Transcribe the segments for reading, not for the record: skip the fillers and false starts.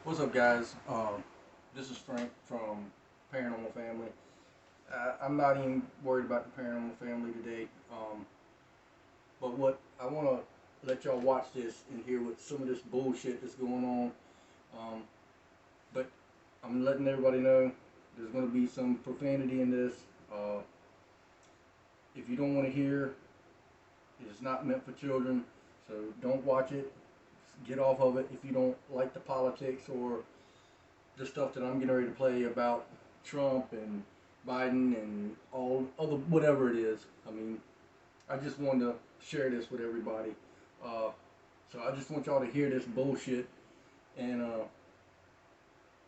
What's up, guys? This is Frank from Paranormal Family. I'm not even worried about the Paranormal Family today, but what I want to let y'all watch this and hear what some of this bullshit that's going on. But I'm letting everybody know there's going to be some profanity in this. If you don't want to hear, it's not meant for children, so don't watch it. Get off of it if you don't like the politics or the stuff that I'm getting ready to play about Trump and Biden and all other whatever it is. I mean, I just wanted to share this with everybody. So I just want y'all to hear this bullshit and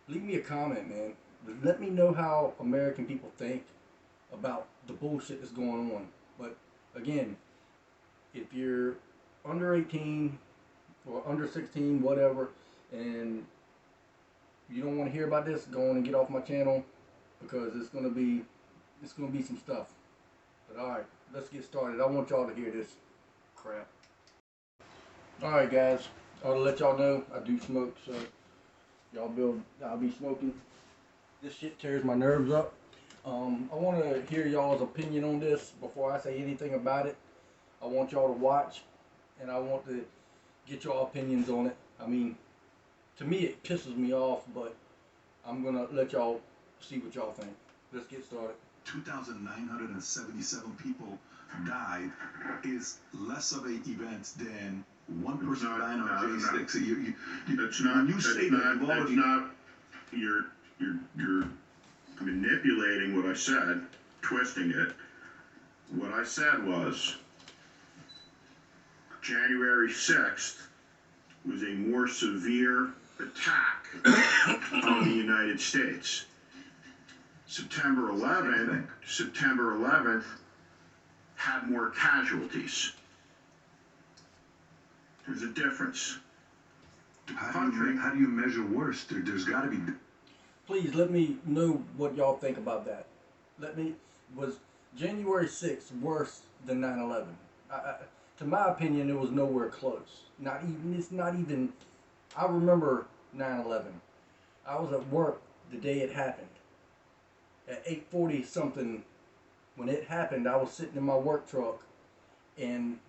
leave me a comment, man. Let me know how American people think about the bullshit that's going on. But again, if you're under 18 or under 16, whatever, and you don't want to hear about this, go on and get off my channel because it's gonna be some stuff. But all right, let's get started. I want y'all to hear this crap. All right, guys. I'll let y'all know I do smoke, so I'll be smoking. This shit tears my nerves up. I want to hear y'all's opinion on this before I say anything about it. I want y'all to watch, and I want to get y'all opinions on it. I mean, to me it pisses me off, but I'm gonna let y'all see what y'all think. Let's get started. 2,977 people died is less of an event than one person dying on J6. You're manipulating what I said, twisting it. What I said was January 6th was a more severe attack on the United States. September 11th had more casualties. There's a difference. How do you measure worse? There's got to be. Please let me know what y'all think about that. Was January 6th worse than 9/11? To my opinion, it was nowhere close. It's not even. I remember 9/11. I was at work the day it happened. At 8:40 something, when it happened, I was sitting in my work truck, and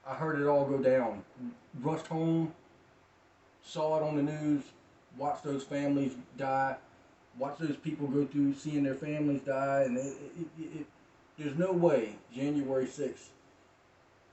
I heard it all go down. Rushed home, saw it on the news, watched those families die, watched those people go through seeing their families die, and there's no way January 6th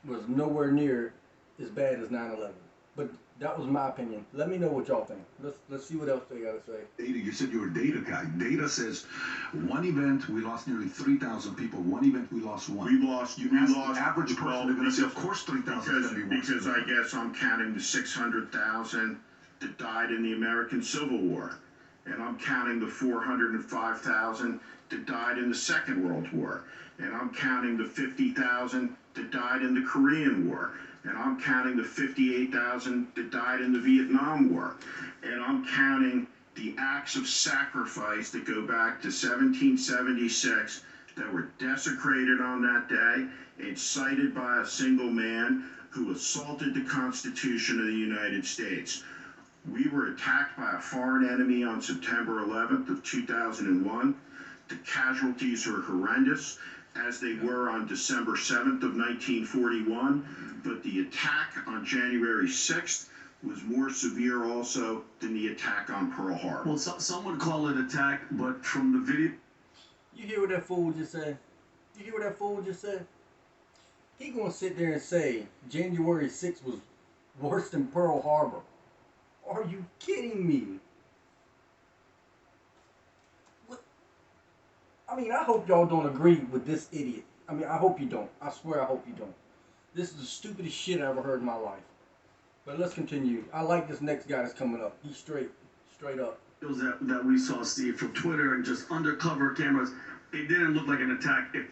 was nowhere near as bad as 9/11. But that was my opinion. Let me know what y'all think. Let's see what else they gotta say. Data, you said you're a data guy. Data says one event we lost nearly 3,000 people. One event we lost one. We lost. The average person, they're going to say, of course, 3,000 is going to be worse. Because I guess I'm counting the 600,000 that died in the American Civil War, and I'm counting the 405,000 that died in the Second World War, and I'm counting the 50,000 that died in the Korean War, and I'm counting the 58,000 that died in the Vietnam War, and I'm counting the acts of sacrifice that go back to 1776 that were desecrated on that day, incited by a single man who assaulted the Constitution of the United States. We were attacked by a foreign enemy on September 11th of 2001. The casualties are horrendous, as they were on December 7th of 1941, but the attack on January 6th was more severe also than the attack on Pearl Harbor. Well, some would call it attack, but from the video... You hear what that fool just said? You hear what that fool just said? He gonna sit there and say January 6th was worse than Pearl Harbor. Are you kidding me? What? I mean, I hope y'all don't agree with this idiot. I mean, I hope you don't. I swear I hope you don't. This is the stupidest shit I ever heard in my life. But let's continue. I like this next guy that's coming up. He's straight up. That we saw, Steve, from Twitter and just undercover cameras, it didn't look like an attack. If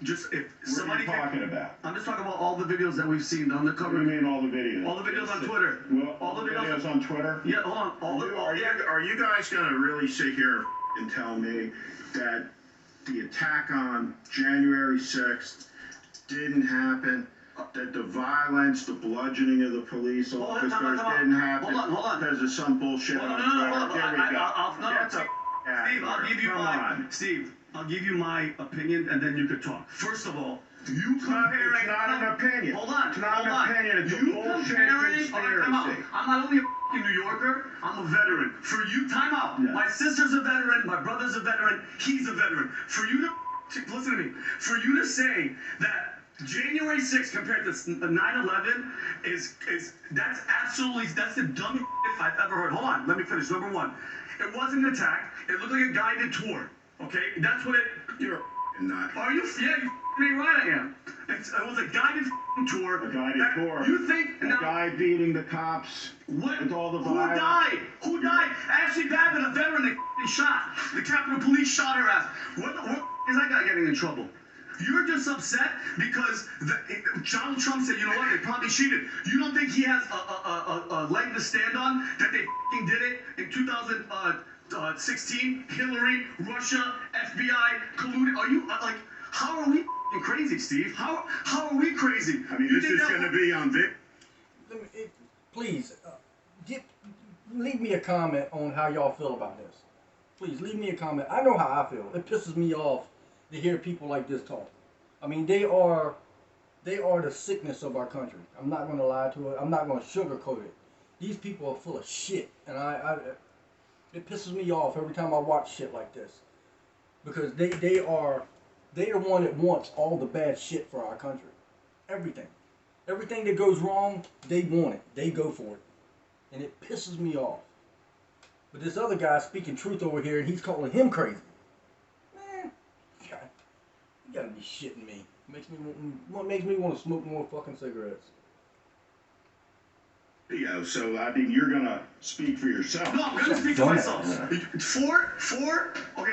somebody... What are you talking about? I'm just talking about all the videos that we've seen, the undercover... What do you mean all the videos? All the videos on Twitter. Well, all the videos on Twitter? Yeah, hold on. Are you guys going to really sit here and tell me that the attack on January 6th didn't happen that the violence, the bludgeoning of the police Hold on, officers time out. didn't happen Hold on. because of some bullshit Hold on on, no, Twitter. hold on. Here we go. Get the Steve, I'll give you Come my on. Steve. I'll give you my opinion, and then you could talk. First of all, you It's not comparing. an opinion. Hold on. It's not hold an on. opinion. It's a you bullshit comparing. All right, time out. conspiracy. I'm not only a fucking New Yorker. I'm a veteran. For you, time out. Yeah. My sister's a veteran. My brother's a veteran. He's a veteran. For you to listen to me. For you to say that January 6th compared to 9/11 is that's the dumbest shit I've ever heard. Hold on. Let me finish. Number one, it wasn't an attack. It looked like a guided tour. Okay, that's what it. You're a nut. Are you? Yeah, you ain't right. I am. It was a guided tour. A guided that tour. You think The now? guy beating the cops What? with all the Who violence. died? Who died? Ashley Babbitt, a veteran, they shot. The Capitol Police shot her ass. What is that guy getting in trouble? You're just upset because Donald Trump said, you know what, they probably cheated. You don't think he has a leg to stand on that they did it in 2016? Hillary, Russia, FBI colluded. Are you like? How are we crazy, Steve? How are we crazy? I mean, You this think is that going to be on Vic. Please, leave me a comment on how y'all feel about this. Please leave me a comment. I know how I feel. It pisses me off to hear people like this talk. I mean, they are the sickness of our country. I'm not going to lie to it. I'm not going to sugarcoat it. These people are full of shit, and it pisses me off every time I watch shit like this, because they are the one that wants all the bad shit for our country. Everything that goes wrong, they want it. They go for it, and it pisses me off. But this other guy speaking truth over here, and he's calling him crazy. Man, you gotta be shitting me. Makes me want to smoke more fucking cigarettes. Video, so I mean, you're gonna speak for yourself. No, I'm gonna speak for myself.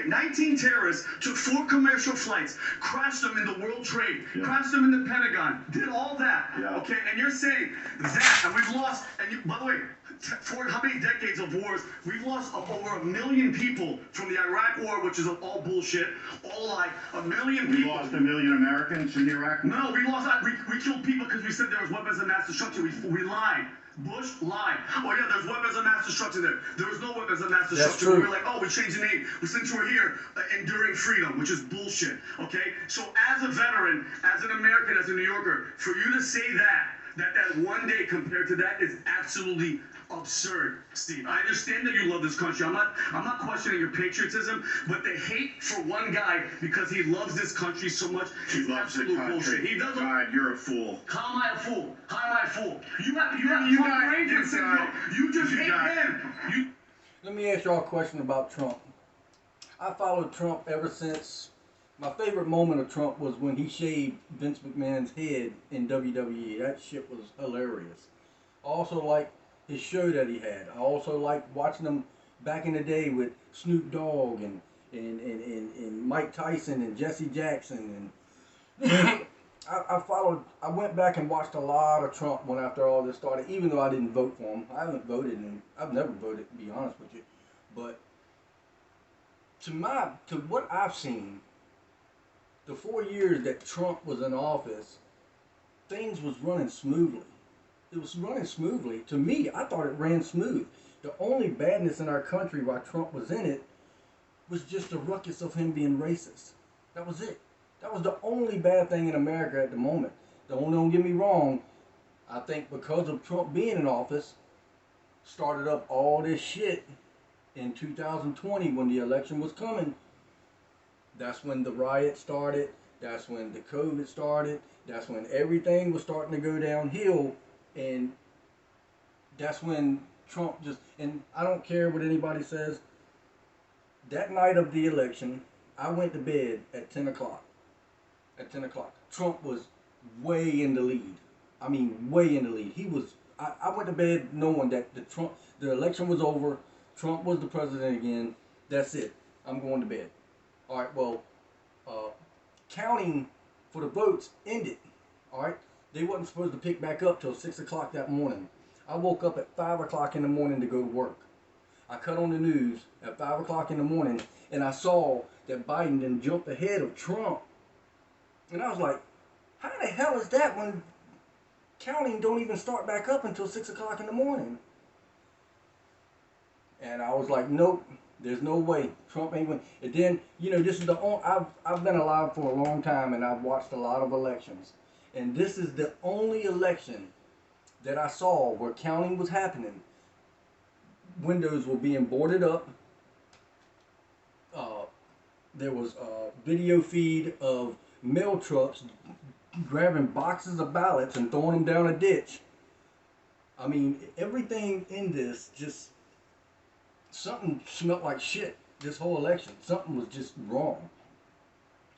19 terrorists took 4 commercial flights, crashed them in the World Trade, crashed them in the Pentagon, did all that. Yeah. Okay, and you're saying that, and we've lost, by the way, for how many decades of wars, we've lost over 1 million people from the Iraq War, which is all bullshit, all lie. 1 million We people. lost 1 million Americans in Iraq. No, we lost. We killed people because we said there was weapons of mass destruction. We lied. Bush lied. Oh yeah, there's weapons of mass destruction there. There was no weapons of mass destruction. true. We were like, oh, we changed the name. Since we're here, enduring freedom, which is bullshit. Okay. So as a veteran, as an American, as a New Yorker, for you to say that one day compared to that is absolutely absurd, Steve. I understand that you love this country. I'm not questioning your patriotism, but the hate for one guy because he loves this country so much He is loves the absolute country. bullshit. He doesn't. God, you're a fool. How am I a fool? How am I a fool? You have You Trump got- Ranger you syndrome. got- You just you hate got- him. You. Let me ask y'all a question about Trump. I followed Trump ever since. My favorite moment of Trump was when he shaved Vince McMahon's head in WWE. That shit was hilarious. I also like his show that he had. I also like watching him back in the day with Snoop Dogg and Mike Tyson and Jesse Jackson and I went back and watched a lot of Trump when after all this started, even though I didn't vote for him. I haven't voted and I've never voted, to be honest with you. But to what I've seen, the 4 years that Trump was in office, things was running smoothly. It was running smoothly. To me, I thought it ran smooth. The only badness in our country while Trump was in it was just the ruckus of him being racist. That was it. That was the only bad thing in America at the moment. Don't get me wrong. I think because of Trump being in office, started up all this shit in 2020 when the election was coming. That's when the riot started. That's when the COVID started. That's when everything was starting to go downhill. And that's when Trump just, and I don't care what anybody says, that night of the election, I went to bed at 10 o'clock. At 10 o'clock. Trump was way in the lead. I mean, way in the lead. I went to bed knowing that the election was over. Trump was the president again. That's it. I'm going to bed. All right, well, counting for the votes ended. All right, they wasn't supposed to pick back up till 6 o'clock that morning. I woke up at 5 o'clock in the morning to go to work. I cut on the news at 5 o'clock in the morning, and I saw that Biden then jumped ahead of Trump. And I was like, how the hell is that when counting don't even start back up until 6 o'clock in the morning. And I was like, nope, there's no way Trump ain't win. And then, this is the only, I've been alive for a long time and I've watched a lot of elections. And this is the only election that I saw where counting was happening. Windows were being boarded up. There was a video feed of mail trucks grabbing boxes of ballots and throwing them down a ditch. I mean, everything in this just, something smelled like shit this whole election. Something was just wrong.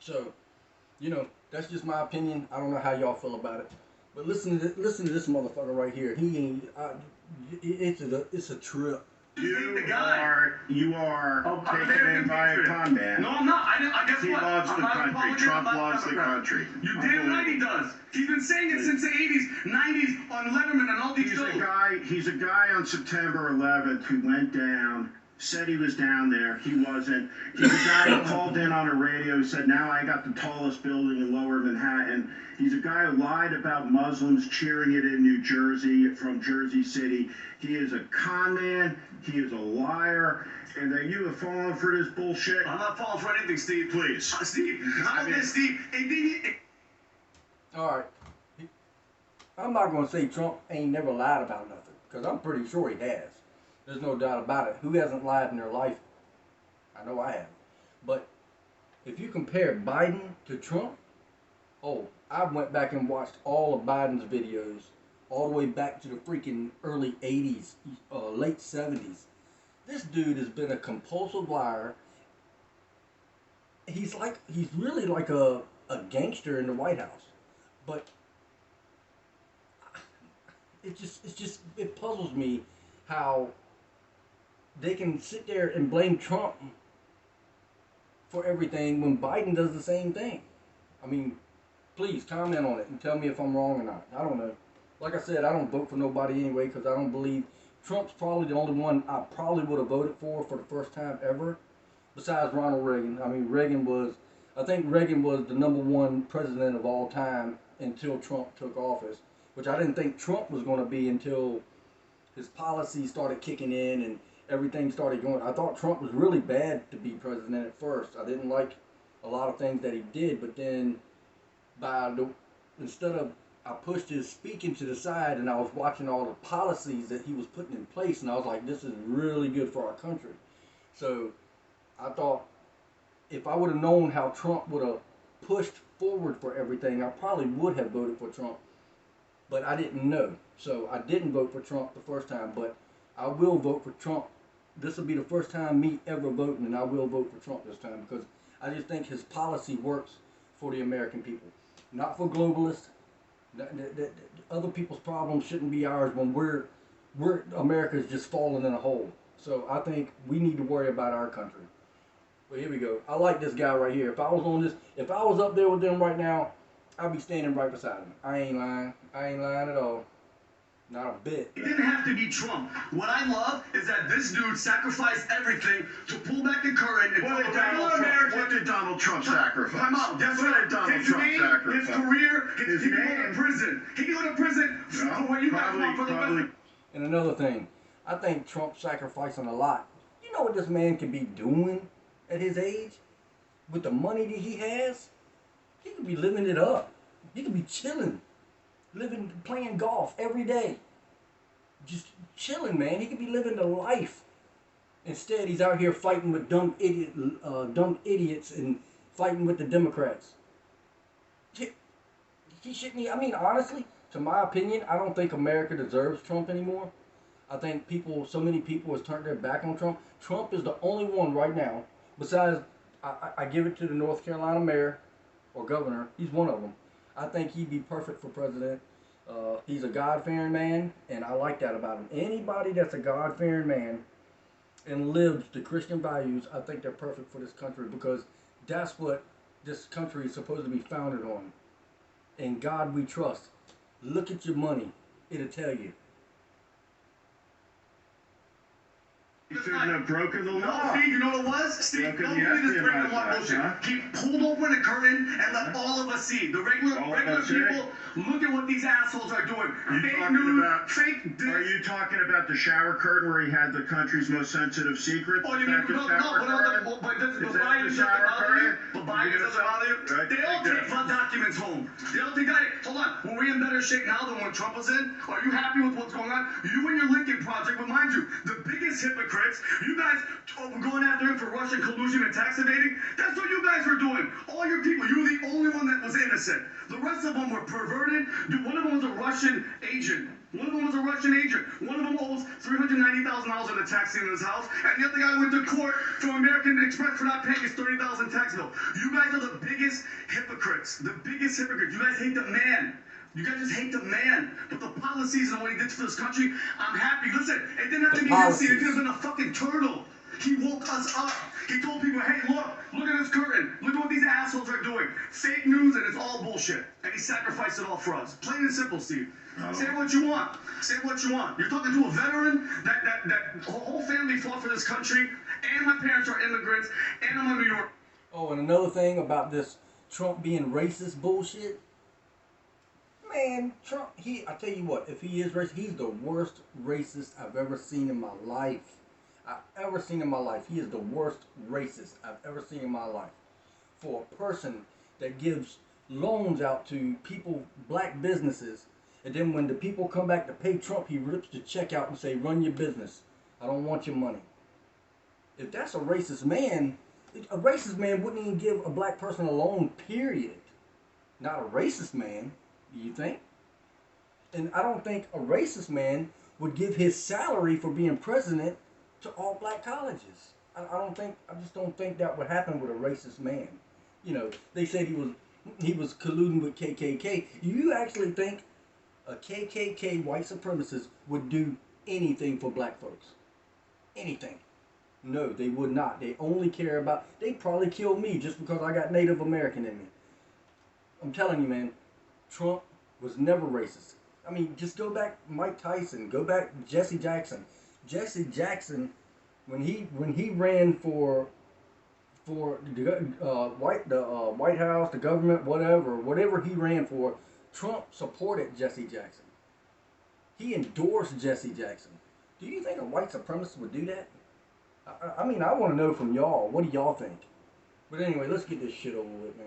So, that's just my opinion. I don't know how y'all feel about it. But listen to this motherfucker right here. He ain't, it's a trip. You are taken in by a con man. No, I'm not. Guess He what? loves I'm the not country. Republican, Trump I'm not loves the Democrat. country. You damn right he does. He's been saying it since the 80s, 90s on Letterman and all these shows. He's a guy on September 11th who went down, said he was down there. He wasn't. He's a guy who called in on a radio, said, now I got the tallest building in lower Manhattan. He's a guy who lied about Muslims cheering it in New Jersey from Jersey City. He is a con man. He is a liar. And then you have fallen for this bullshit. I'm not falling for anything, Steve. Please. Steve, how about this, Steve? All right. I'm not going to say Trump ain't never lied about nothing, because I'm pretty sure he has. There's no doubt about it. Who hasn't lied in their life? I know I have. But if you compare Biden to Trump, I went back and watched all of Biden's videos all the way back to the freaking early 80s, late 70s. This dude has been a compulsive liar. He's really like a gangster in the White House. But it puzzles me how they can sit there and blame Trump for everything when Biden does the same thing. I mean, please comment on it and tell me if I'm wrong or not. I don't know. Like I said, I don't vote for nobody anyway because I don't believe Trump's probably the only one I probably would have voted for the first time ever, besides Ronald Reagan. I mean, I think Reagan was the #1 president of all time until Trump took office, which I didn't think Trump was going to be until his policies started kicking in and everything started going. I thought Trump was really bad to be president at first. I didn't like a lot of things that he did, but then I pushed his speaking to the side and I was watching all the policies that he was putting in place, and I was like, this is really good for our country. So I thought if I would have known how Trump would have pushed forward for everything, I probably would have voted for Trump. But I didn't know. So I didn't vote for Trump the first time, but I will vote for Trump. This will be the first time me ever voting, and I will vote for Trump this time because I just think his policy works for the American people. Not for globalists. Other people's problems shouldn't be ours when we're America's just falling in a hole. So I think we need to worry about our country. But here we go. I like this guy right here. If I was up there with them right now, I'd be standing right beside him. I ain't lying. I ain't lying at all. Not a bit. It didn't have to be Trump. What I love is that this dude sacrificed everything to pull back the curtain and What did Donald Trump sacrifice? Come on, that's What right. did Donald His Trump name, sacrifice? his career, His he can go name. to prison. He can go to prison for what you guys want for the rest. And another thing, I think Trump's sacrificing a lot. You know what this man can be doing at his age? With the money that he has? He could be living it up. He could be chilling. Playing golf every day. Just chilling, man. He could be living the life. Instead, he's out here fighting with dumb idiots and fighting with the Democrats. He shouldn't. I mean, honestly, to my opinion, I don't think America deserves Trump anymore. I think so many people have turned their back on Trump. Trump is the only one right now, besides, I give it to the North Carolina mayor or governor. He's one of them. I think he'd be perfect for president. He's a God-fearing man, and I like that about him. Anybody that's a God-fearing man and lives the Christian values, I think they're perfect for this country because that's what this country is supposed to be founded on. In God we trust. Look at your money. It'll tell you. He shouldn't have broken the No, law. Steve, you know what it was? Steve, Broken don't the believe this breaking the law espionage bullshit. act, huh? He pulled open the curtain and let all of us see. The regular All of us see? people, look at what these assholes are doing. You Fake talking news, about- fake Are this. you talking about the shower curtain where he had the country's most sensitive secrets? Oh, you Is mean, that the no, shower but curtain? but does Is the that Biden the doesn't shower bother you? curtain? But Biden You doesn't gonna bother you? say- right, They all take take that. documents home. They all take that. Hold on. Were we in better shape now than when Trump was in? Are you happy with what's going on? You and your Lincoln Project, but mind you, the biggest hypocrites, you guys were going after him for Russian collusion and tax evading. That's what you guys were doing. All your people, you were the only one that was innocent. The rest of them were perverted. Dude, one of them was a Russian agent. One of them was a Russian agent. One of them owes $390,000 in the tax in his house, and the other guy went to court from American Express for not paying his $30,000 tax bill. You guys are the biggest hypocrites. The biggest hypocrites. You guys hate the man. You guys just hate the man. But the policies and what he did for this country, I'm happy. Listen, it didn't have to be Hillary. It could have been a fucking turtle. He woke us up. He told people, hey, look at this curtain. Look at what these assholes are doing. Fake news, and it's all bullshit. And he sacrificed it all for us. Plain and simple, Steve. Say what you want. Say what you want. You're talking to a veteran that whole family fought for this country, and my parents are immigrants, and I'm a New York. Oh, and another thing about this Trump being racist bullshit. Man, Trump, I tell you what, if he is racist, he's the worst racist I've ever seen in my life. He is the worst racist I've ever seen in my life. For a person that gives loans out to people, black businesses, and then when the people come back to pay Trump, he rips the check out and say, run your business. I don't want your money. If that's a racist man wouldn't even give a black person a loan, period. Not a racist man, do you think? And I don't think a racist man would give his salary for being president to all black colleges. I just don't think that would happen with a racist man. You know, they said he was colluding with KKK. You actually think a KKK white supremacist would do anything for black folks? Anything? No, they would not. They only care about, they'd probably kill me just because I got Native American in me. I'm telling you, man, Trump was never racist. I mean, just go back Mike Tyson, go back Jesse Jackson. Jesse Jackson, when he ran for the White House, the government, whatever he ran for, Trump supported Jesse Jackson. He endorsed Jesse Jackson. Do you think a white supremacist would do that? I mean, I want to know from y'all. What do y'all think? But anyway, let's get this shit over with, man.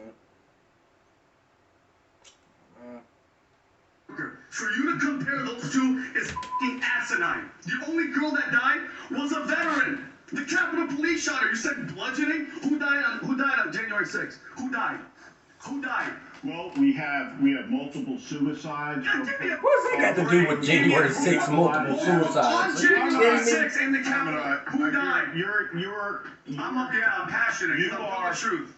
For you to compare those two is fucking asinine. The only girl that died was a veteran. The Capitol Police shot her. You said bludgeoning? Who died on January 6th? Who died? Who died? Well, we have multiple suicides. Yeah, give me a What's that got to do with January 6th, multiple suicides? On Are you January kidding me? 6th in the Capitol, who died? I'm passionate. You I'm telling are- the truth.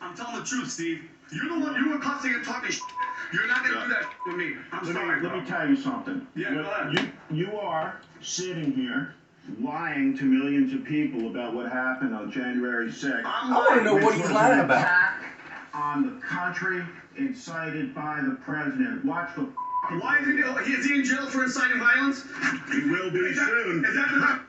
I'm telling the truth, Steve. You're the one. You were cussing and talking shit. You're not gonna do that with me. I'm sorry, Let bro. me tell you something. Yeah, go ahead. You are sitting here lying to millions of people about what happened on January 6th. I'm I want to lying. know what he's lying about. Attack on the country incited by the president. Watch the. Why is he in jail for inciting violence? He will be soon. Is that the...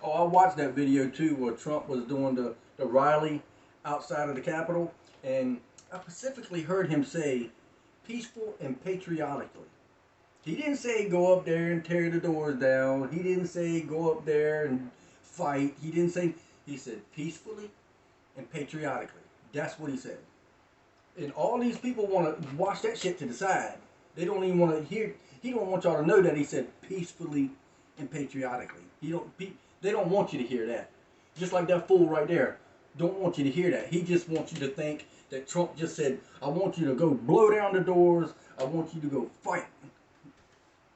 Oh, I watched that video too where Trump was doing the rally outside of the Capitol, and I specifically heard him say peaceful and patriotically. He didn't say go up there and tear the doors down. He didn't say go up there and fight. He said peacefully and patriotically. That's what he said. And all these people want to watch that shit to the side. They don't even want to hear. He don't want y'all to know that he said peacefully and patriotically. They don't want you to hear that. Just like that fool right there. Don't want you to hear that. He just wants you to think that Trump just said, I want you to go blow down the doors. I want you to go fight.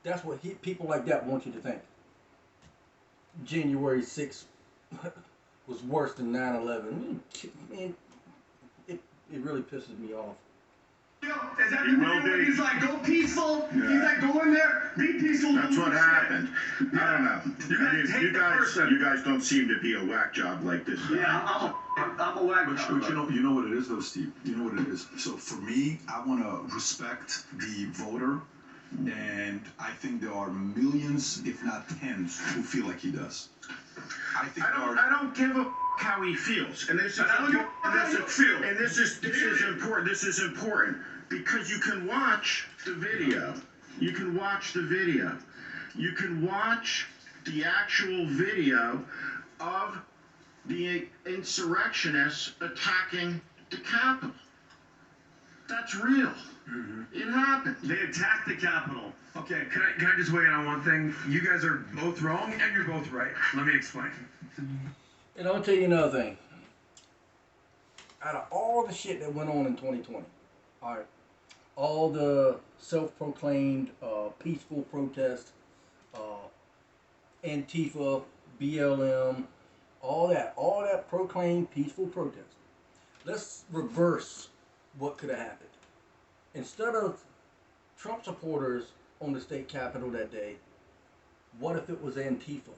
That's what people like that want you to think. January 6th was worse than 9/11. Man, it really pisses me off. Is that the He will video where be. he's like, go peaceful? Yeah. He's like, go in there, be peaceful. That's don't what do shit. happened. I don't know. You guys hate the person. You guys don't seem to be a whack job like this. Yeah, I'm a whack. But you know what it is though, Steve. You know what it is. So for me, I want to respect the voter, and I think there are millions, if not tens, who feel like he does. I think I don't give a how he feels, and this is I don't give a how you feel. And this is important. This is important because you can watch the video. You can watch the video. You can watch the actual video of the insurrectionists attacking the Capitol. That's real. It happened. They attacked the Capitol. Okay, can I just weigh in on one thing? You guys are both wrong and you're both right. Let me explain. And I'll tell you another thing. Out of all the shit that went on in 2020, all right, all the self-proclaimed peaceful protests, Antifa, BLM, all that proclaimed peaceful protest. Let's reverse what could have happened. Instead of Trump supporters on the state capitol that day, what if it was Antifa?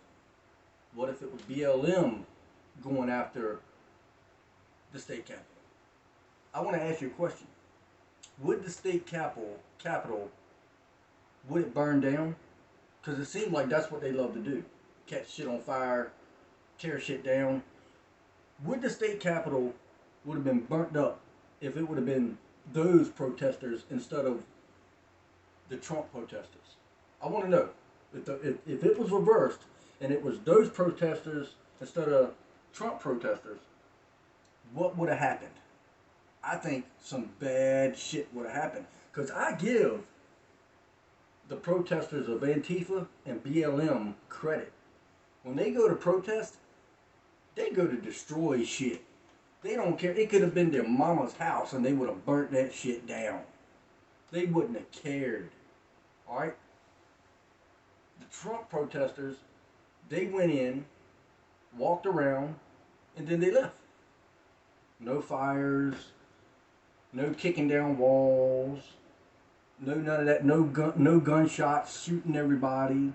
What if it was BLM going after the state capitol? I want to ask you a question. Would the state capitol, would it burn down? Because it seems like that's what they love to do. Catch shit on fire, tear shit down. Would the state capitol would have been burnt up if it would have been those protesters instead of the Trump protesters? I want to know if it was reversed and it was those protesters instead of Trump protesters, what would have happened? I think some bad shit would have happened. Because I give the protesters of Antifa and BLM credit. When they go to protest, they go to destroy shit. They don't care. It could have been their mama's house and they would have burnt that shit down. They wouldn't have cared. Alright? The Trump protesters, they went in, walked around, and then they left. No fires, no kicking down walls, no none of that, no gunshots shooting everybody.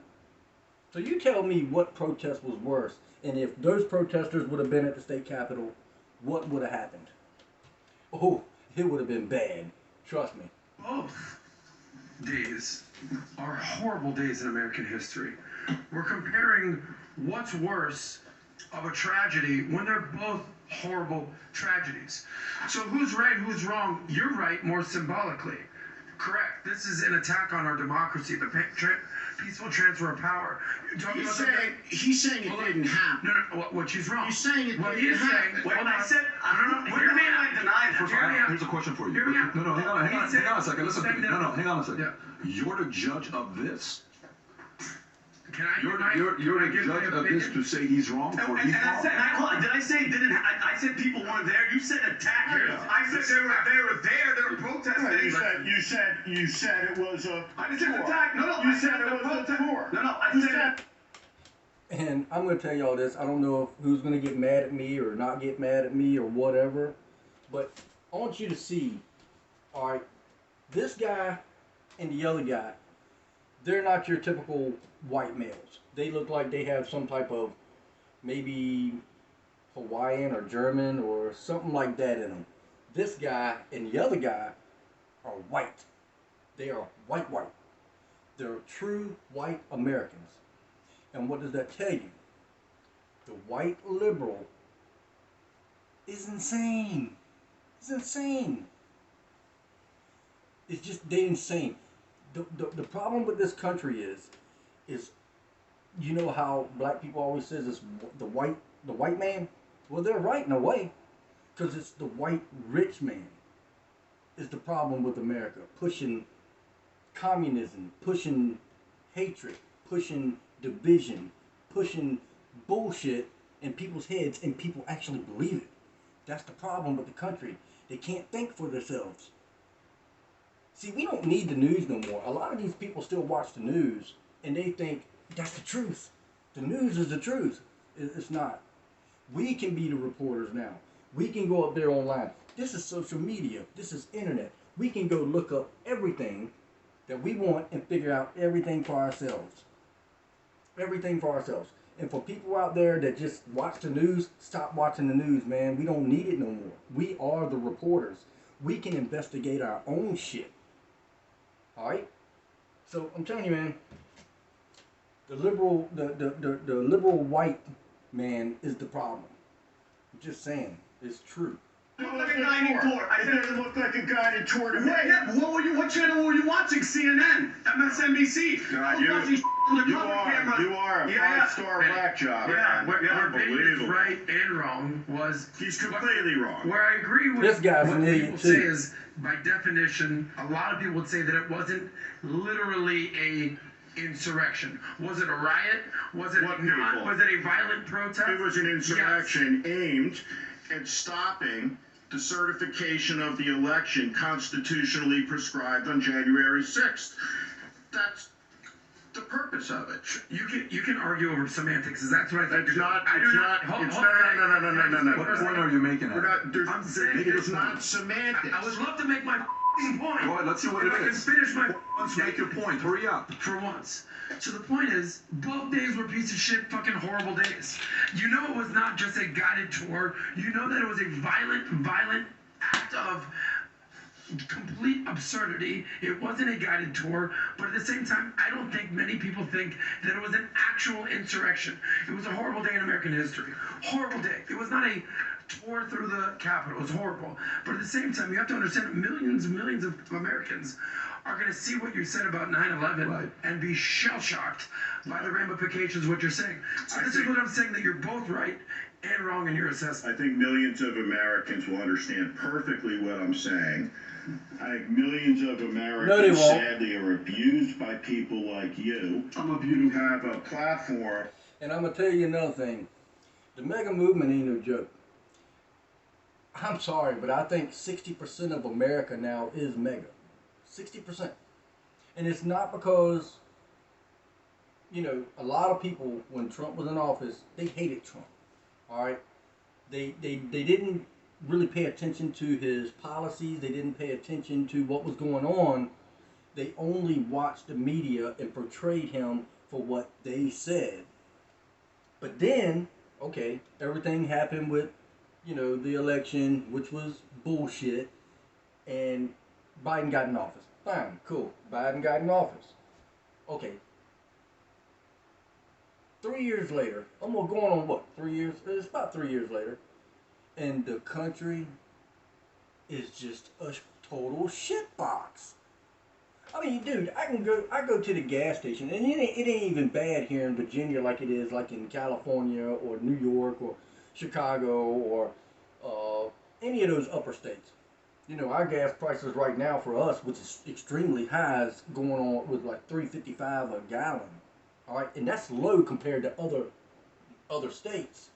So you tell me what protest was worse, and if those protesters would have been at the state capitol, what would have happened? Oh, it would have been bad. Trust me. Both days are horrible days in American history. We're comparing what's worse of a tragedy when they're both horrible tragedies. So who's right, who's wrong? You're right more symbolically. Correct. This is an attack on our democracy, the peaceful transfer of power. You're talking about something. He's saying it didn't happen. No, what she's wrong. He's saying it What he didn't is saying. happen. Wait, Hold I on. said, Hear me out. deny that. First, Hear me out. here's a question for you. Hear me out. No, hang on a second. Listen, Saying that- hang on a second. Yeah. You're the judge of this. Can I? You're can I the give my judge of this opinion? to say he's wrong And or he's I wrong. said, did I say it didn't? I said people weren't there. You said attackers. I said they were there. They were protesting. You said it was a I didn't say attack. No. You I said it was a protest. tour. No. I You said. And I'm going to tell y'all this. I don't know who's going to get mad at me or not get mad at me or whatever. But I want you to see, all right, this guy and the other guy, they're not your typical white males. They look like they have some type of maybe Hawaiian or German or something like that in them. This guy and the other guy are white. They are white. They're true white Americans. And what does that tell you? The white liberal is insane. It's insane. It's just they're insane. The problem with this country is you know how black people always says it's the white man? Well, they're right in a way, because it's the white rich man is the problem with America, pushing communism, pushing hatred, pushing division, pushing bullshit in people's heads, and people actually believe it. That's the problem with the country. They can't think for themselves. See, we don't need the news no more. A lot of these people still watch the news, and they think that's the truth. The news is the truth. It's not. We can be the reporters now. We can go up there online. This is social media. This is internet. We can go look up everything that we want and figure out everything for ourselves. Everything for ourselves. And for people out there that just watch the news, stop watching the news, man. We don't need it no more. We are the reporters. We can investigate our own shit. Alright? So I'm telling you, man, the liberal white man, is the problem. I'm just saying, it's true. Looked like a guided tour. I It said, doesn't look like a guided tour to me. wait, yeah, what channel were you watching? CNN, MSNBC. No, I was watching undercover camera. You are a Yeah. five-star whack job. Yeah. Where Biden is Unbelievable. right and wrong was He's completely wrong. where I agree with This guy's what an idiot, people say too. is, by definition, a lot of people would say that it wasn't literally a insurrection. Was it a riot? Was it What not? people? Was it a violent protest? It was an insurrection aimed at stopping the certification of the election constitutionally prescribed on January 6th. That's the purpose of it. You can argue over semantics. Is that's what I think? It's not. I do It's not. not. Hold- It's hold on. no. What point are you making? We're not. There's, I'm saying it's it's not semantics. I would love to make my point. Go ahead, let's see what if it I can is. finish my Let's make your point. Hurry up. for once. So the point is, both days were piece of shit, fucking horrible days. You know it was not just a guided tour. You know that it was a violent act of complete absurdity. It wasn't a guided tour, but at the same time, I don't think many people think that it was an actual insurrection. It was a horrible day in American history. Horrible day. It was not a tour through the Capitol. It was horrible. But at the same time, you have to understand that millions and millions of Americans are going to see what you said about 9/11 Right. and be shell-shocked by the ramifications of what you're saying. So this is what I'm saying, that you're both right and wrong in your assessment. I think millions of Americans will understand perfectly what I'm saying. I think millions of No, they Americans won't. sadly are abused by people like you. I'm abused. Who have a platform. And I'm gonna tell you another thing. The mega movement ain't no joke. I'm sorry, but I think 60% of America now is mega. 60%. And it's not because, you know, a lot of people, when Trump was in office, they hated Trump. All right? They didn't really pay attention to his policies. They didn't pay attention to what was going on. They only watched the media and portrayed him for what they said. But then, okay, everything happened with, you know, the election, which was bullshit, and Biden got in office. Fine, cool. Biden got in office. Okay. 3 years later, almost going on what? 3 years? It's about 3 years later. And the country is just a total shitbox. I mean, dude, I go to the gas station, and it ain't even bad here in Virginia like it is like in California or New York or Chicago or any of those upper states. You know, our gas prices right now for us, which is extremely high, is going on with like $3.55 a gallon. All right, and that's low compared to other states.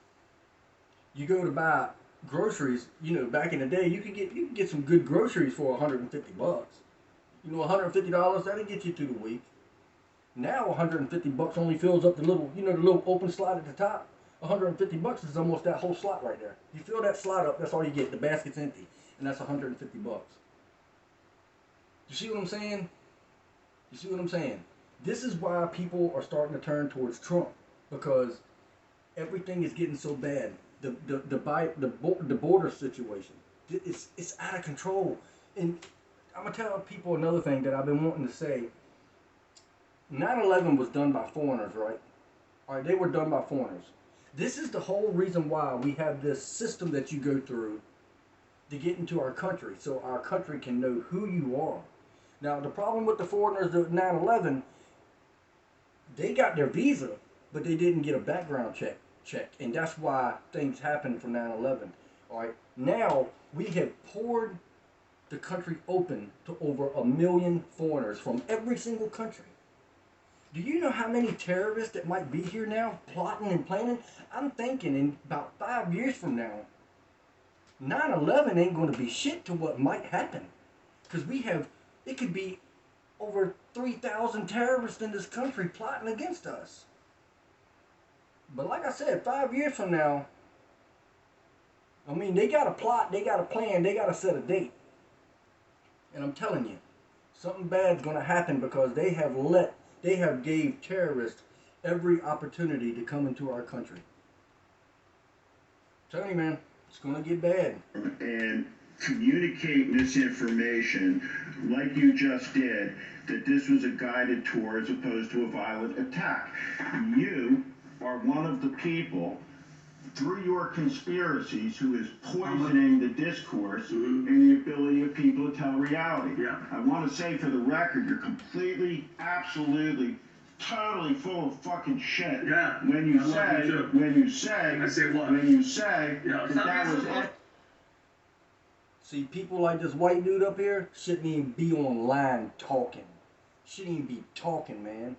You go to buy groceries, you know, back in the day, you could get some good groceries for $150. You know, $150, that'll get you through the week. Now $150 only fills up the little, you know, the little open slot at the top. $150 is almost that whole slot right there. You fill that slot up, that's all you get. The basket's empty, and that's $150. You see what I'm saying? You see what I'm saying? This is why people are starting to turn towards Trump, because everything is getting so bad. The border situation, it's out of control. And I'm gonna tell people another thing that I've been wanting to say. 9/11 was done by foreigners, right? All right, they were done by foreigners. This is the whole reason why we have this system that you go through to get into our country, so our country can know who you are. Now, the problem with the foreigners at 9/11, they got their visa, but they didn't get a background check, and that's why things happened for 9/11. All right, now we have poured the country open to over 1 million foreigners from every single country. Do you know how many terrorists that might be here now, plotting and planning? I'm thinking in about 5 years from now, 9/11 ain't going to be shit to what might happen. Because it could be over 3,000 terrorists in this country plotting against us. But like I said, 5 years from now, I mean, they got a plot, they got a plan, they got to set a date. And I'm telling you, something bad's going to happen because they have gave terrorists every opportunity to come into our country. I'm telling you, man, it's going to get bad. And communicate misinformation like you just did, that this was a guided tour as opposed to a violent attack. You are one of the people through your conspiracies, who is poisoning the discourse and the ability of people to tell reality. Yeah. I want to say for the record, you're completely, absolutely, totally full of fucking shit. Yeah. When you I love say, you too. I say what? when you say Yeah, that that was it. See, people like this white dude up here shouldn't even be online talking. Shouldn't even be talking, man.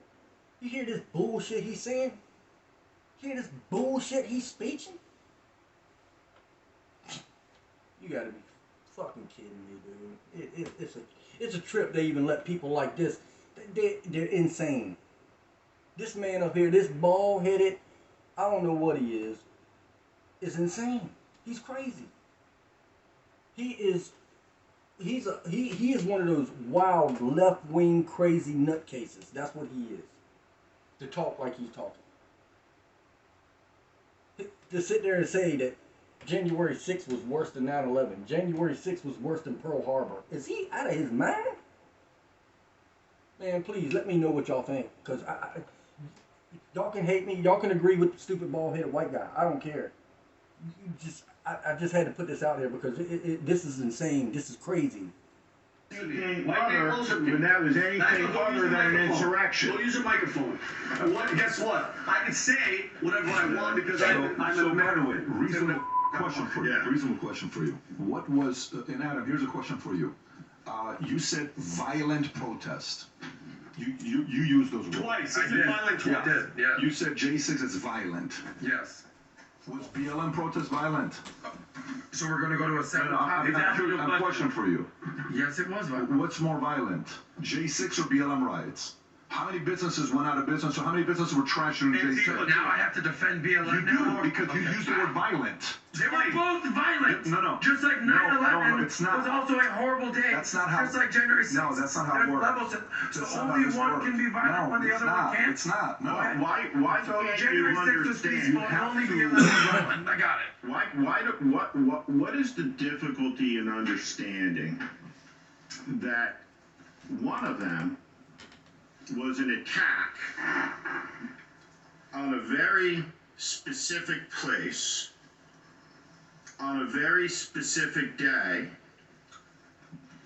You hear this bullshit he's saying? You hear this bullshit he's speeching? You gotta be fucking kidding me, dude. It's a trip they even let people like this. They're insane. This man up here, this bald-headed, I don't know what he is insane. He's crazy. He is one of those wild left-wing crazy nutcases. That's what he is. To talk like he's talking. To sit there and say that January 6th was worse than 9/11. January 6th was worse than Pearl Harbor. Is he out of his mind? Man, please let me know what y'all think. Because y'all can hate me. Y'all can agree with the stupid bald-headed white guy. I don't care. I just had to put this out there because this is insane. This is crazy. Anything Like other, when that was anything other than an insurrection. Go use a microphone. And guess what? I can say whatever I want because I'm By the way, reasonable question for you. Yeah. Reasonable question for you. What was, and Adam, here's a question for you. You said violent protest. You used those words. Twice. I I said did. violent Yeah, twice. I did. Yeah. You said J6 is violent. Yes. Was BLM protest violent? So we're gonna go to a separate topic. I have a question for you. Yes, it was violent. What's more violent, J6 or BLM riots? How many businesses went out of business, or how many businesses were trashed in J6? Now I have to defend BLM. You now? do, because you Okay. used the word violent. They were both violent. No. Just like 9/11 No, it's not. was also a horrible day. That's not how- Just like January 6th. No, that's not how it There's works. levels. So That's not how only this one works. can be violent when the it's other not. one can't? It's not. No. Okay. Why So can't January you 6th was understand? peaceful and only BLM was violent. I got it. What is the difficulty in understanding that one of them was an attack on a very specific place on a very specific day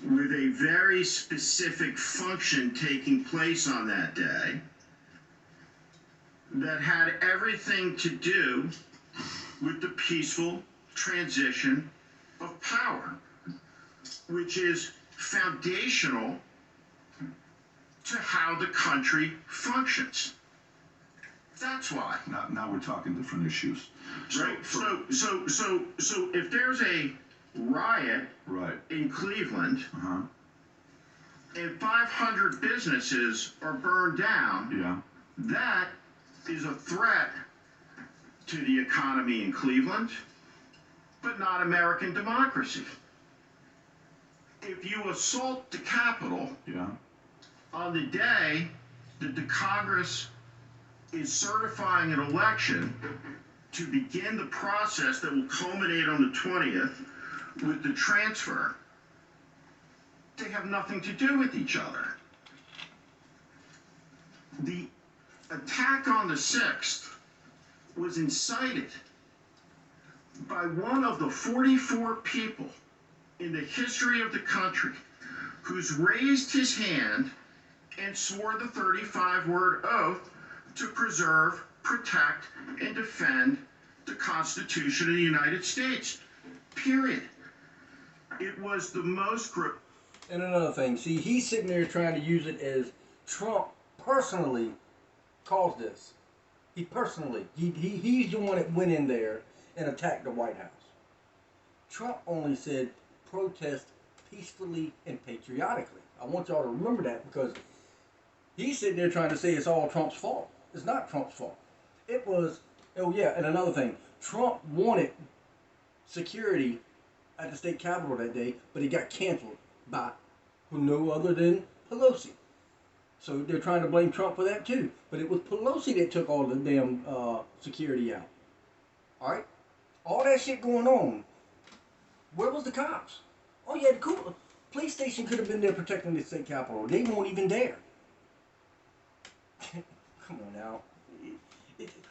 with a very specific function taking place on that day that had everything to do with the peaceful transition of power, which is foundational to how the country functions. That's why. Now we're talking different issues. Right? So if there's a riot Right. in Cleveland Uh-huh. and 500 businesses are burned down, Yeah. that is a threat to the economy in Cleveland, but not American democracy. If you assault the Capitol Yeah. on the day that the Congress is certifying an election to begin the process that will culminate on the 20th with the transfer, they have nothing to do with each other. The attack on the 6th was incited by one of the 44 people in the history of the country who's raised his hand and swore the 35-word oath to preserve, protect, and defend the Constitution of the United States. Period. It was the most... And another thing, see, he's sitting there trying to use it as Trump personally caused this. He's the one that went in there and attacked the White House. Trump only said protest peacefully and patriotically. I want y'all to remember that because he's sitting there trying to say it's all Trump's fault. It's not Trump's fault. It was, oh yeah, and another thing, Trump wanted security at the state capitol that day, but it got canceled by no other than Pelosi. So they're trying to blame Trump for that too. But it was Pelosi that took all the damn security out. Alright? All that shit going on. Where was the cops? Oh yeah, the police station could have been there protecting the state capitol. They weren't even there. Come on now.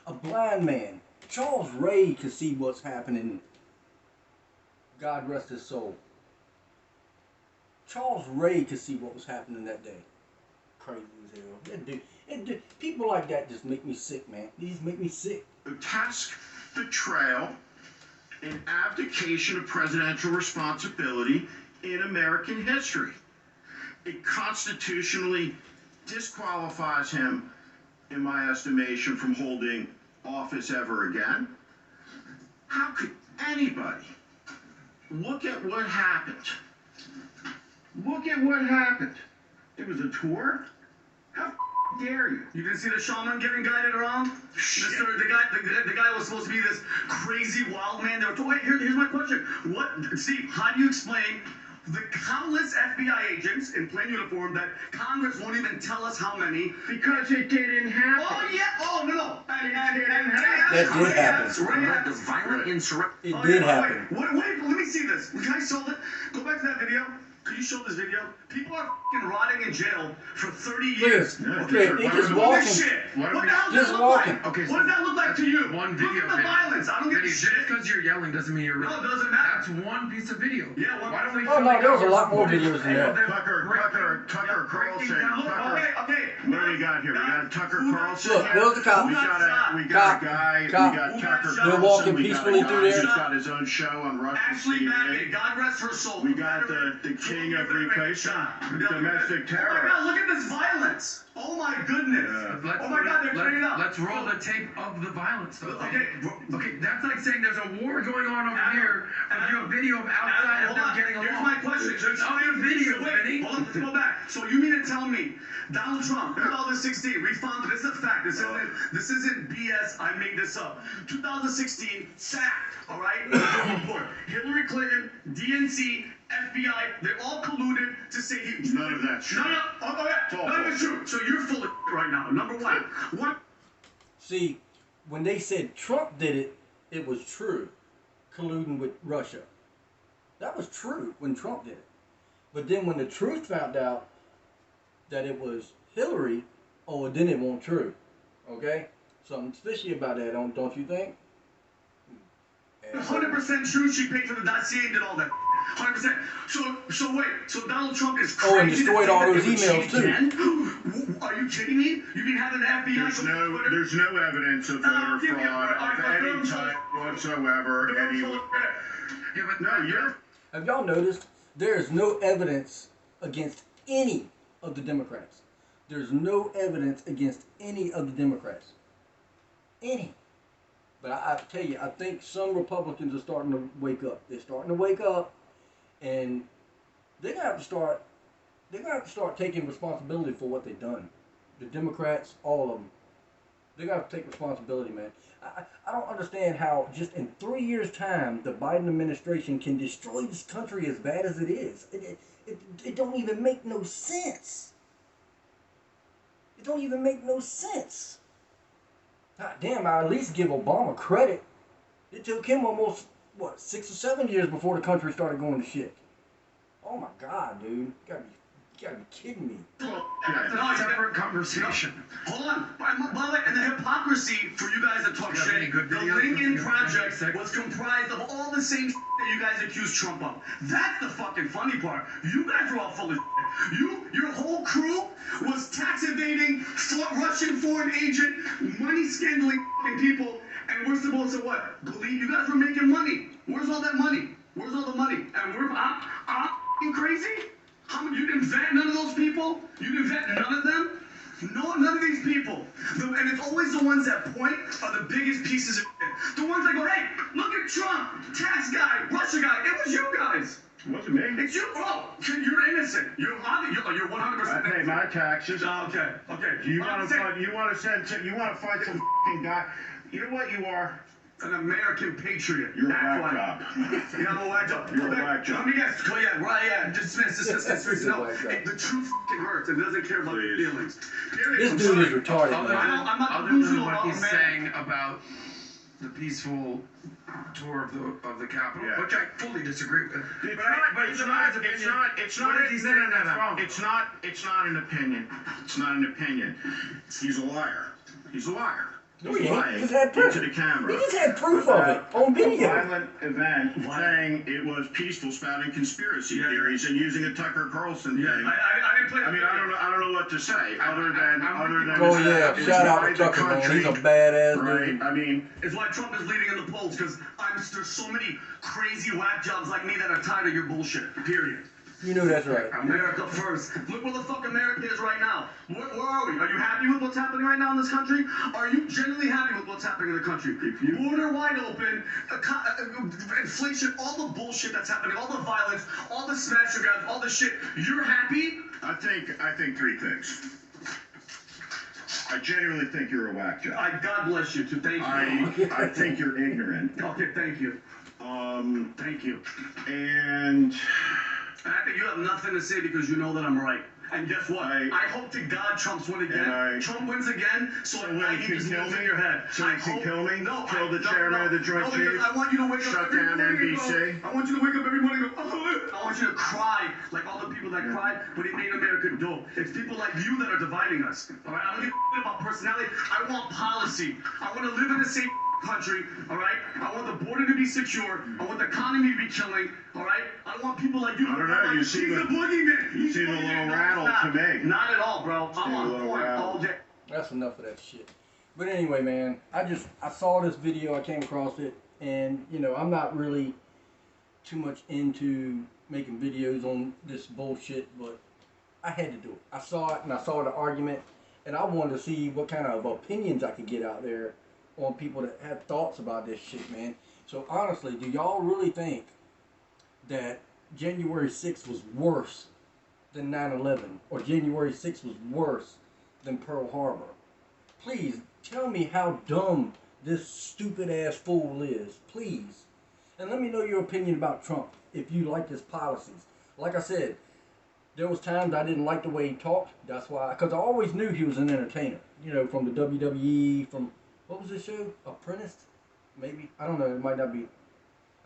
A blind man Charles Ray could see what's happening. God rest his soul. Charles Ray could see what was happening that day. Crazy as hell. People like that just make me sick, man. These make me sick. Task betrayal and abdication of presidential responsibility in American history. It constitutionally disqualifies him, in my estimation, from holding office ever again. How could anybody look at what happened? Look at what happened. It was a tour? How dare you? You didn't see the shaman getting guided around? The guy was supposed to be this crazy wild man. Wait, here's my question. Steve, how do you explain the countless FBI agents in plain uniform that Congress won't even tell us how many? Because it didn't happen. Oh, yeah. Oh, no. That did happen. The violent insurrection. It did happen. Wait, let me see this. Can I show it? Go back to that video. Can you show this video? People are f***ing rotting in jail for 30 years. Look, they just Look at walking. this shit. What the hell does Just that look walking. like? Okay, What does that look like to you? One Look video. at the violence. I don't give a Just shit. because you're yelling doesn't mean you're No, right. it doesn't matter. That's one piece of video. Yeah, Why don't we? Oh, no, there was a lot more videos than that. Tucker Carlson. Okay. What do we got here? We got Tucker Carlson. Look, there's the cop. We got a guy. We got Tucker They're Carlson. walking We got a peacefully guy through there. who's got his own show on Russian Ashley CNN. Babbitt, God rest her soul. We got the king of replacement, domestic Oh my terror. God, look at this violence. Oh my goodness. Oh my God, they're turning it up. Let's roll the tape of the violence, though. Okay. That's like saying there's a war going on over here, but you have video of outside of Hold them on. getting along. Here's my question. There's other videos, Wait, Vinny. hold on, let's go back. So you mean to tell me Donald Trump, 2016, we found this is a fact. This isn't BS. I made this up. 2016, sacked. All right. Report. Hillary Clinton, DNC, FBI, they all colluded to say he. None of that's true. No. Oh, yeah. None of it's true. So you're full of right now. Number one. See, when they said Trump did it, it was true. Colluding with Russia. That was true when Trump did it. But then when the truth found out that it was Hillary, then it wasn't true. Okay? Something fishy about that, don't you think? 100% true. She paid for the dossier and did all that. 100%. So wait. So Donald Trump is crazy. Oh, and destroyed all those emails too. Are you kidding me? You mean having the FBI? There's no evidence of voter fraud of any type whatsoever anywhere. Yeah, but No, you're. Have y'all noticed there is no evidence against any of the Democrats? There's no evidence against any of the Democrats. Any. But I tell you, I think some Republicans are starting to wake up. They're starting to wake up, and they're gonna have to start. They're gonna have to start taking responsibility for what they've done. The Democrats, all of them. They're gonna have to take responsibility, man. I don't understand how just in 3 years' time the Biden administration can destroy this country as bad as it is. It don't even make no sense. It don't even make no sense. God damn, I at least give Obama credit. It took him almost, 6 or 7 years before the country started going to shit. Oh my God, dude. You gotta be kidding me. That's a separate conversation. Hold on. By the way, and the hypocrisy for you guys that talk You have any shit, good the videos? Lincoln Project was comprised of all the same shit that you guys accuse Trump of. That's the fucking funny part. You guys are all full of shit. Your whole crew was tax evading, Russian foreign agent, money scandling fucking people, and we're supposed to what? Believe you guys were making money. Where's all that money? Where's all the money? And I'm fucking crazy? How many, you didn't vet none of those people? You didn't vet none of them? No, none of these people. And it's always the ones that point are the biggest pieces of shit. The ones that go, hey, look at Trump, tax guy, Russia guy. It was you guys. It wasn't me. It's you. Oh, you're innocent. You're 100% I pay innocent. my taxes. Okay. You want to fight? You want to fight some fucking guy? You know what you are? An American patriot. You're a Act whack like- job. Yeah, I'm a whack job. You're a whack job. Let me guess. Oh, yeah, right, yeah. Dismiss. He's a No, whack job. the truth fucking hurts. It doesn't care about your Please. feelings. Period. This I'm dude is sorry. retarded, Other man. than, I'm not other than delusional what about he's man. saying about the peaceful tour of the Capitol, Yeah. which I fully disagree with. It's It's not an opinion. It's not an opinion. He's a liar. He's a liar. No, he lying just had proof. into the camera. He just had proof of it on A video. violent event saying it was peaceful, spouting conspiracy theories and using a Tucker Carlson thing. I didn't play. I mean, I don't know what to say other than Oh yeah, it's shout out why to the Tucker, man. country, He's a badass right? dude. I mean, It's why Trump is leading in the polls, because there's so many crazy whack jobs like me that are tired of your bullshit. Period. You know that's right. America first. Look where the fuck America is right now. Where are we? Are you happy with what's happening right now in this country? Are you genuinely happy with what's happening in the country? Border wide open, inflation, all the bullshit that's happening, all the violence, all the smash and grabs, all the shit. You're happy? I think three things. I genuinely think you're a whack job. God bless you too. Thank you. I think you're ignorant. Okay, thank you. Thank you. And I think you have nothing to say because you know that I'm right. And guess what? I hope to God Trump's win again. Trump wins again, so I can just kill in your head. So he can kill me? No, Kill the chairman of the Joint Chiefs? I want you to wake up Shut every down morning and NBC? go, I want you to wake up every morning and go, oh, I want you to cry like all the people that cried when he made America dope. It's people like you that are dividing us. All right? I don't give a about personality. I want policy. I want to live in a safe country, all right? I want the border to be secure. I want the economy to be killing, all right? I don't want people like you. I don't know. You He's seem the boogeyman. you seem a little rattled to me. Not at all, bro. I'm a on little point rattled. all day. That's enough of that shit. But anyway, man, I saw this video, I came across it, and you know, I'm not really too much into making videos on this bullshit, but I had to do it. I saw it and I saw the argument, and I wanted to see what kind of opinions I could get out there on people that have thoughts about this shit, man. So honestly, do y'all really think that January 6th was worse than 9/11, or January 6th was worse than Pearl Harbor? Please tell me how dumb this stupid ass fool is, please. And let me know your opinion about Trump, if you like his policies. Like I said, there was times I didn't like the way he talked. That's why, because I always knew he was an entertainer. You know, from the WWE, from, what was this show? Apprentice? Maybe? I don't know. It might not be.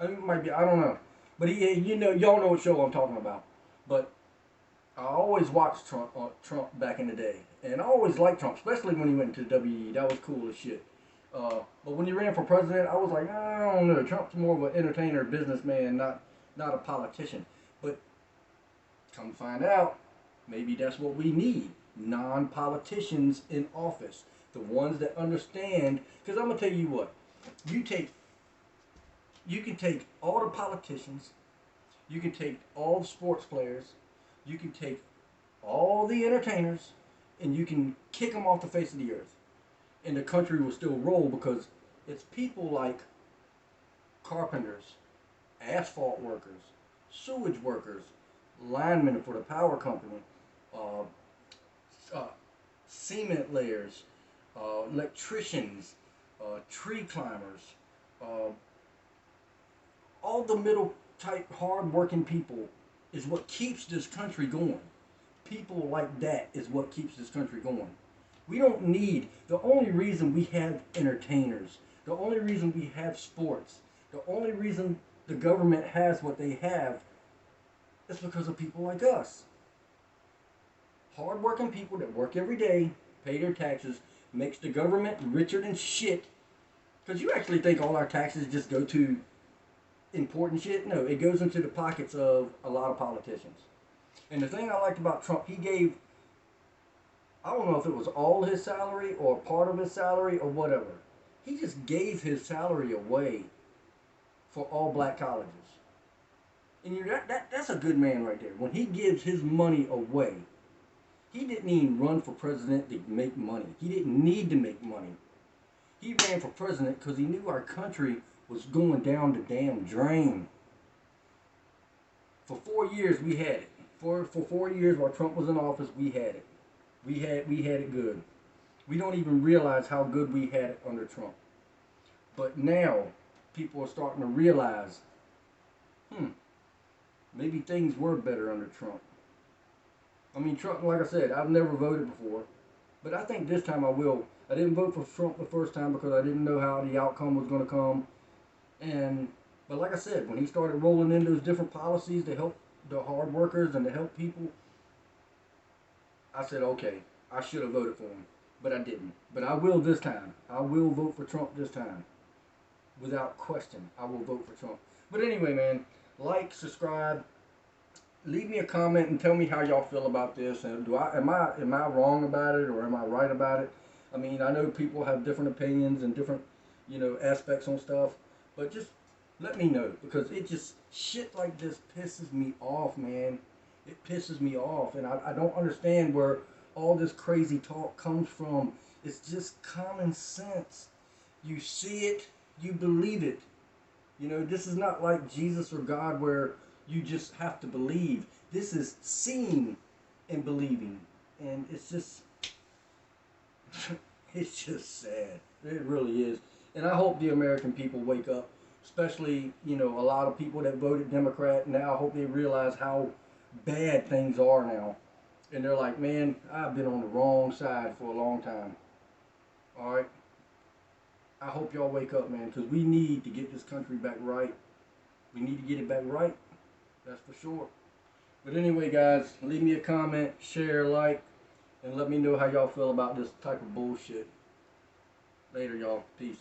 It might be. I don't know. But he, you know, y'all know what show I'm talking about. But I always watched Trump back in the day. And I always liked Trump, especially when he went to WWE. That was cool as shit. But when he ran for president, I was like, I don't know. Trump's more of an entertainer, businessman, not a politician. But come to find out, maybe that's what we need. Non-politicians in office. The ones that understand. Because I'm going to tell you what. You can take all the politicians. You can take all the sports players. You can take all the entertainers. And you can kick them off the face of the earth. And the country will still roll, because it's people like carpenters, asphalt workers, sewage workers, linemen for the power company, cement layers, electricians, tree climbers, all the middle type hard working people is what keeps this country going. People like that is what keeps this country going. We don't need, the only reason we have entertainers, the only reason we have sports, the only reason the government has what they have is because of people like us. Hard-working people that work every day, pay their taxes, makes the government richer than shit. Because you actually think all our taxes just go to important shit? No, it goes into the pockets of a lot of politicians. And the thing I liked about Trump, he gave, I don't know if it was all his salary or part of his salary or whatever. He just gave his salary away for all black colleges. And that's a good man right there. When he gives his money away, he didn't even run for president to make money. He didn't need to make money. He ran for president because he knew our country was going down the damn drain. For 4 years, we had it. For 4 years while Trump was in office, we had it. We had it good. We don't even realize how good we had it under Trump. But now, people are starting to realize, maybe things were better under Trump. I mean, Trump, like I said, I've never voted before. But I think this time I will. I didn't vote for Trump the first time because I didn't know how the outcome was going to come. But like I said, when he started rolling in those different policies to help the hard workers and to help people, I said, okay, I should have voted for him. but I didn't. But I will this time. I will vote for Trump this time. Without question, I will vote for Trump. But anyway, man, like, subscribe, leave me a comment and tell me how y'all feel about this. And am I wrong about it or am I right about it? I mean, I know people have different opinions and different, aspects on stuff, but just let me know, because it just, shit like this pisses me off, man. It pisses me off, and I don't understand where all this crazy talk comes from. It's just common sense. You see it, you believe it. This is not like Jesus or God where you just have to believe. This is seeing and believing. And it's just, it's just sad. It really is. And I hope the American people wake up, especially, a lot of people that voted Democrat. Now I hope they realize how bad things are now. And they're like, man, I've been on the wrong side for a long time. Alright? I hope y'all wake up, man, because we need to get this country back right. We need to get it back right. That's for sure. But anyway, guys, leave me a comment, share, like, and let me know how y'all feel about this type of bullshit. Later, y'all. Peace.